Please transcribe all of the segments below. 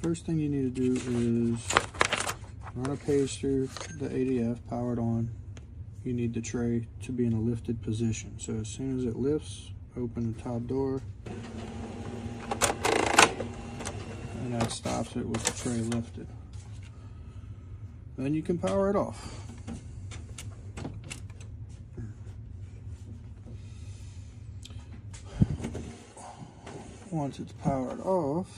First thing you need to do is run a page through the ADF, power it on. You need the tray to be in a lifted position. So as soon as it lifts, open the top door, and that stops it with the tray lifted. Then you can power it off. Once it's powered off,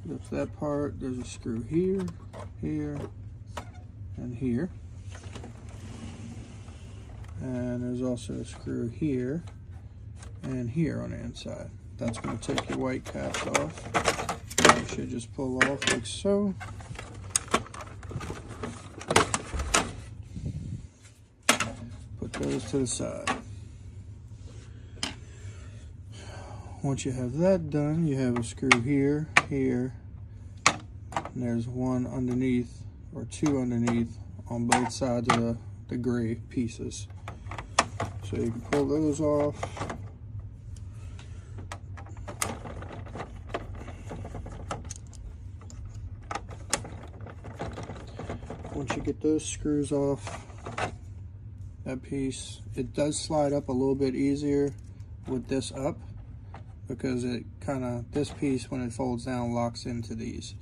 lift that part. There's a screw here, here, and here. And there's also a screw here and here on the inside. That's going to take your white caps off. You should just pull off like so. Put those to the side. Once you have that done, you have a screw here, here, and there's one underneath, or two underneath, on both sides of the gray pieces. So you can pull those off. Once you get those screws off, that piece, it does slide up a little bit easier with this up, because it this piece, when it folds down, locks into these.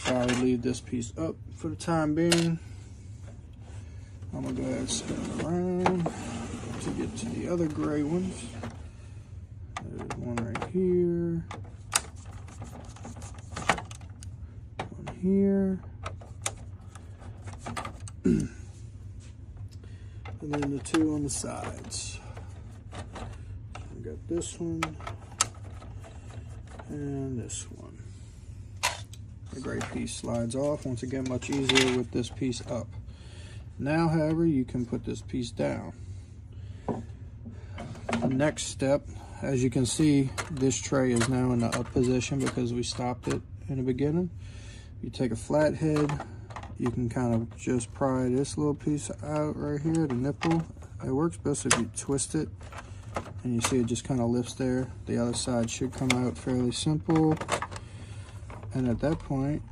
So I would leave this piece up for the time being. I'm gonna go ahead and spin it around to get to the other gray ones. There's one right here, one here, and then the two on the sides. I got this one and this one. The gray piece slides off, once again much easier with this piece up. Now, however, you can put this piece down. Next step, as you can see, this tray is now in the up position because we stopped it in the beginning. You take a flathead, you can kind of just pry this little piece out right here, the nipple. It works best if you twist it, and you see it just kind of lifts there. The other side should come out fairly simple. And at that point,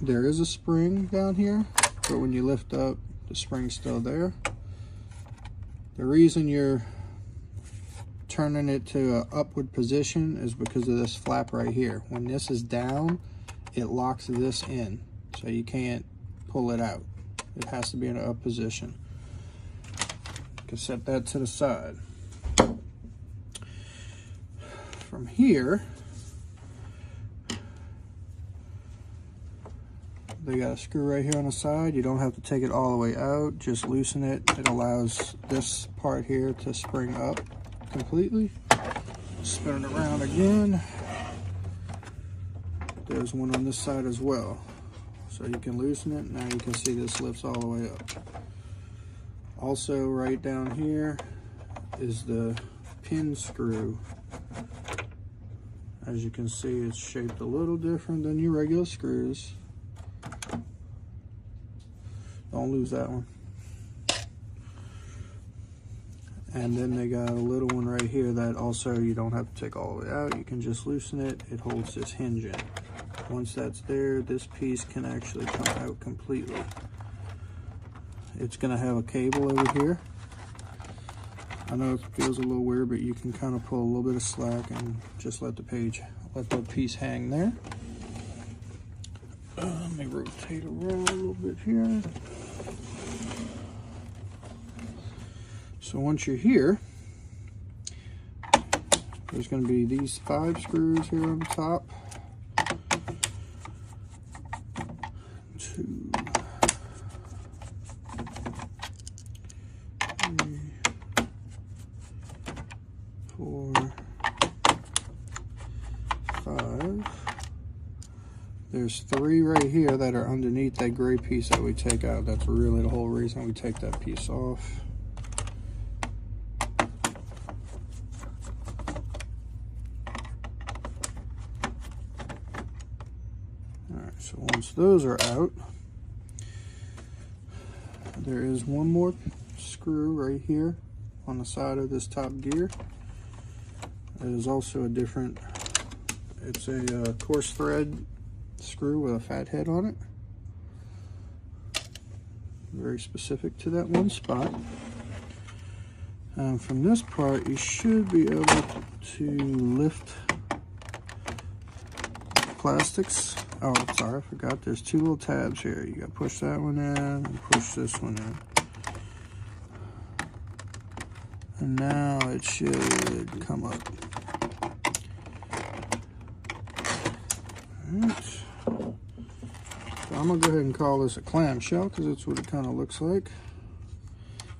there is a spring down here, but when you lift up, the spring's still there. The reason you're turning it to an upward position is because of this flap right here. When this is down, it locks this in, so you can't pull it out. It has to be in an up position. You can set that to the side. From here, they got a screw right here on the side. You don't have to take it all the way out, just loosen it. It allows this part here to spring up completely. Spin it around again. There's one on this side as well. So you can loosen it. Now you can see this lifts all the way up. Also, right down here is the pin screw. As you can see, it's shaped a little different than your regular screws. Don't lose that one. And then they got a little one right here that also you don't have to take all the way out. You can just loosen it. It holds this hinge in. Once that's there, this piece can actually come out completely. It's gonna have a cable over here. I know it feels a little weird, but you can kind of pull a little bit of slack and just let the piece hang there. Let me rotate around a little bit here. So once you're here, there's going to be these 5 screws here on the top. 2, 3, 4, 5. There's 3 right here that are underneath that gray piece that we take out. That's really the whole reason we take that piece off. Alright, so once those are out, there is one more screw right here on the side of this top gear. It is also a different It's a coarse thread screw with a fat head on it. Very specific to that one spot. From this part, you should be able to lift plastics. Oh, sorry, I forgot. There's two little tabs here. You got to push that one in and push this one in. And now it should come up. Alright. So I'm going to go ahead and call this a clamshell because that's what it kind of looks like.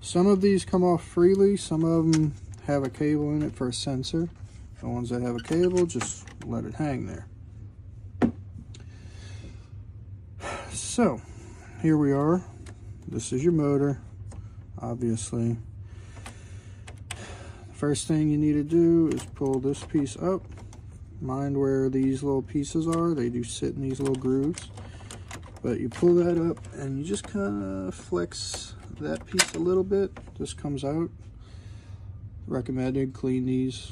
Some of these come off freely. Some of them have a cable in it for a sensor. The ones that have a cable, just let it hang there. So, here we are. This is your motor, obviously. First thing you need to do is pull this piece up. Mind where these little pieces are. They do sit in these little grooves. But you pull that up and you just kind of flex that piece a little bit. This comes out. Recommended clean these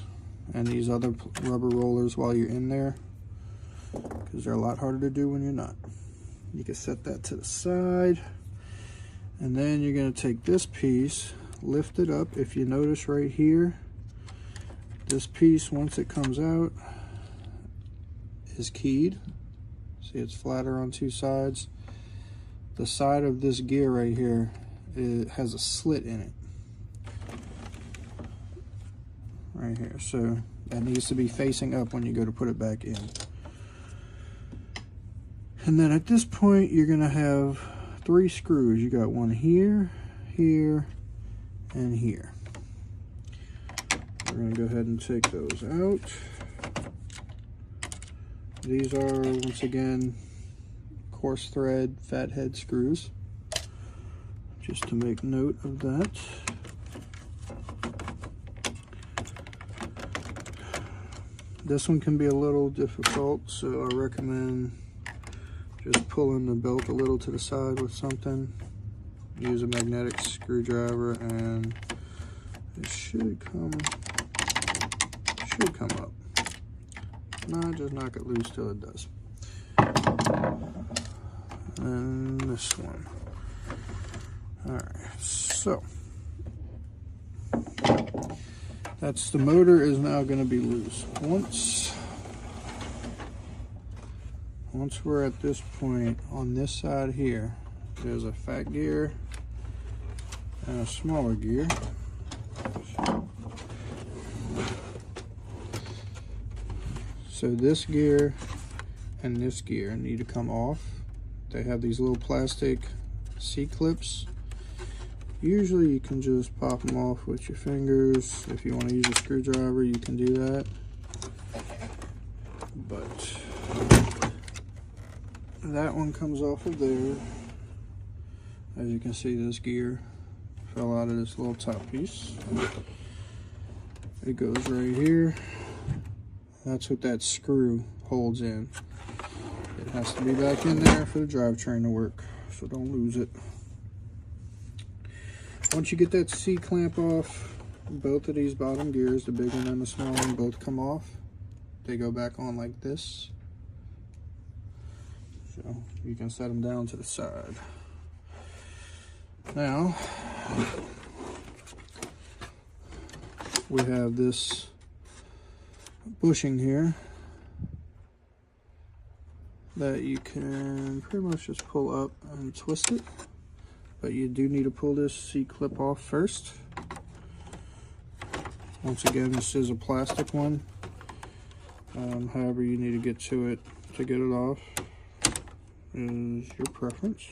and these other rubber rollers while you're in there, because they're a lot harder to do when you're not. You can set that to the side, and then you're going to take this piece, lift it up. If you notice right here, this piece, once it comes out, is keyed. See, it's flatter on two sides. The side of this gear right here, it has a slit in it right here, so that needs to be facing up when you go to put it back in. And then at this point, you're gonna have 3 screws. You got one here, here, and here. We're gonna go ahead and take those out. These are, once again, coarse thread fat head screws, just to make note of that. This one can be a little difficult, so I recommend just pulling the belt a little to the side with something. Use a magnetic screwdriver and it should come up. No, just knock it loose till it does. And this one. Alright, so that's the motor is now going to be loose. Once we're at this point, on this side here, there's a fat gear and a smaller gear. So this gear and this gear need to come off. They have these little plastic C-clips. Usually you can just pop them off with your fingers. If you want to use a screwdriver, you can do that. But that one comes off of there. As you can see, this gear fell out of this little top piece. It goes right here. That's what that screw holds in. It has to be back in there for the drivetrain to work, so don't lose it. Once you get that C-clamp off, both of these bottom gears, the big one and the small one, both come off. They go back on like this. So you can set them down to the side. Now, we have this bushing here that you can pretty much just pull up and twist it, but you do need to pull this C-clip off first. Once again, this is a plastic one. However you need to get to it to get it off is your preference,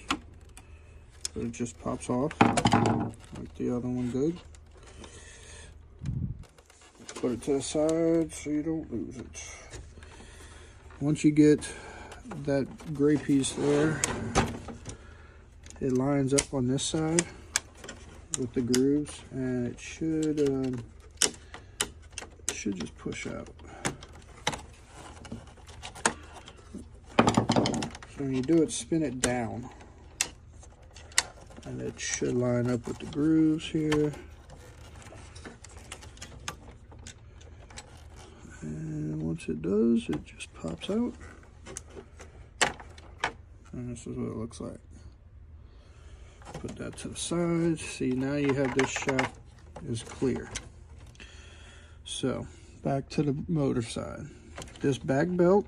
but it just pops off like the other one did. Put it to the side so you don't lose it. Once you get that gray piece there, it lines up on this side with the grooves, and it should just push out. So when you do it, spin it down, and it should line up with the grooves here. once it does, it just pops out. And this is what it looks like. Put that to the side. See, now you have this shaft is clear. So back to the motor side. This back belt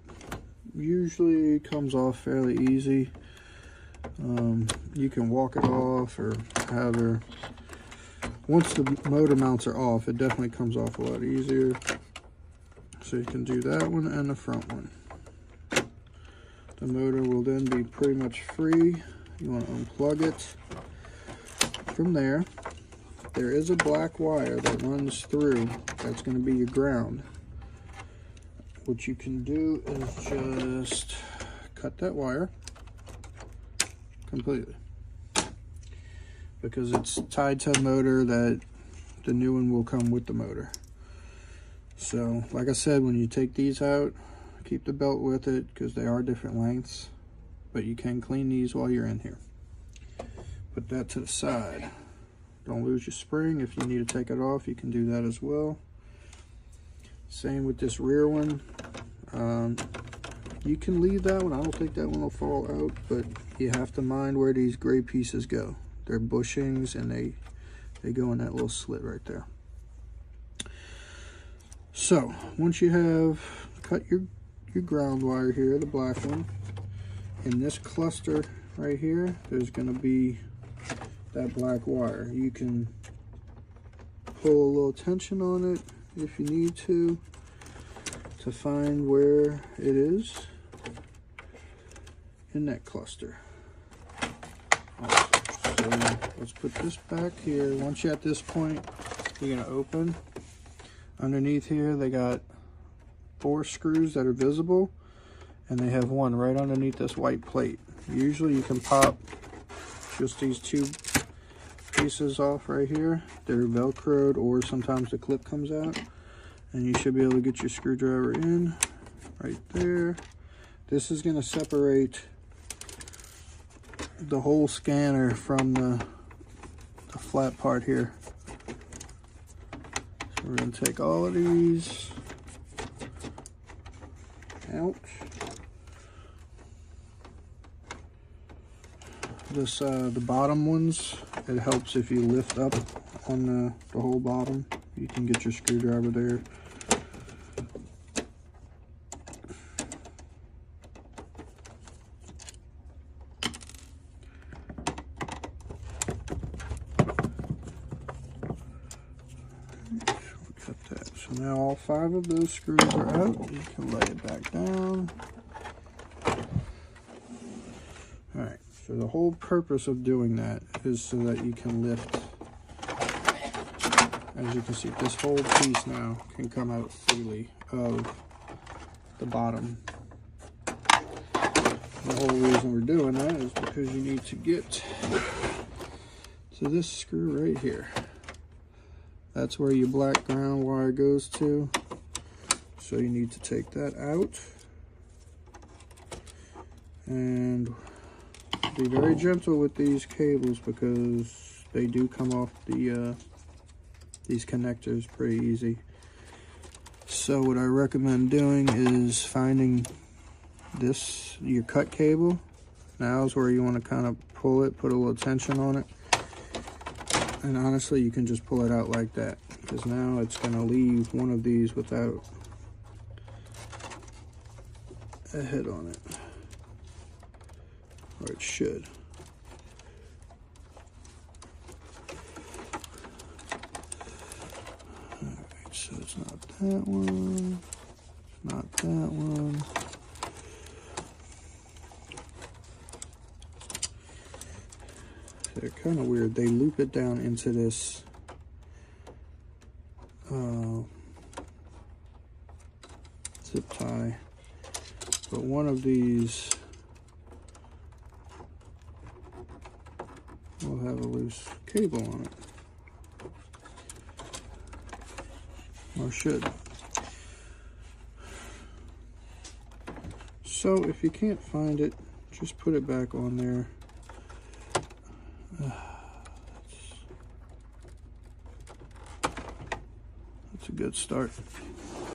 usually comes off fairly easy. You can walk it off or however. Once the motor mounts are off, it definitely comes off a lot easier. So you can do that one and the front one. The motor will then be pretty much free. You want to unplug it. From there, there is a black wire that runs through. That's going to be your ground. What you can do is just cut that wire completely, because it's tied to a motor that the new one will come with the motor. So like I said, when you take these out, keep the belt with it because they are different lengths, but you can clean these while you're in here. Put that to the side. Don't lose your spring. If you need to take it off, you can do that as well. Same with this rear one. You can leave that one. I don't think that one will fall out, but you have to mind where these gray pieces go. They're bushings and they go in that little slit right there. So once you have cut your ground wire here, the black one, in this cluster right here, there's going to be that black wire. You can pull a little tension on it if you need to find where it is in that cluster. Awesome. So let's put this back here. Once you're at this point, you're going to open. Underneath here, they got 4 screws that are visible, and they have one right underneath this white plate. Usually you can pop just these 2 pieces off right here. They're velcroed, or sometimes the clip comes out, and you should be able to get your screwdriver in right there. This is going to separate the whole scanner from the flat part here. So we're going to take all of these out. This the bottom ones, it helps if you lift up on the whole bottom. You can get your screwdriver there. Cut that. So now all 5 of those screws are out. You can lay it back down. Alright, so the whole purpose of doing that is so that you can lift. As you can see, this whole piece now can come out freely of the bottom. The whole reason we're doing that is because you need to get to this screw right here. That's where your black ground wire goes to. So you need to take that out. And be very gentle with these cables because they do come off these connectors pretty easy. So what I recommend doing is finding this, your cut cable. Now is where you want to kind of pull it, put a little tension on it. And honestly, you can just pull it out like that, because now it's going to leave one of these without a head on it. Or it should. Alright, so it's not that one. It's not that one. They're kind of weird. They loop it down into this zip tie, but one of these will have a loose cable on it, or should. So if you can't find it, just put it back on there. That's a good start.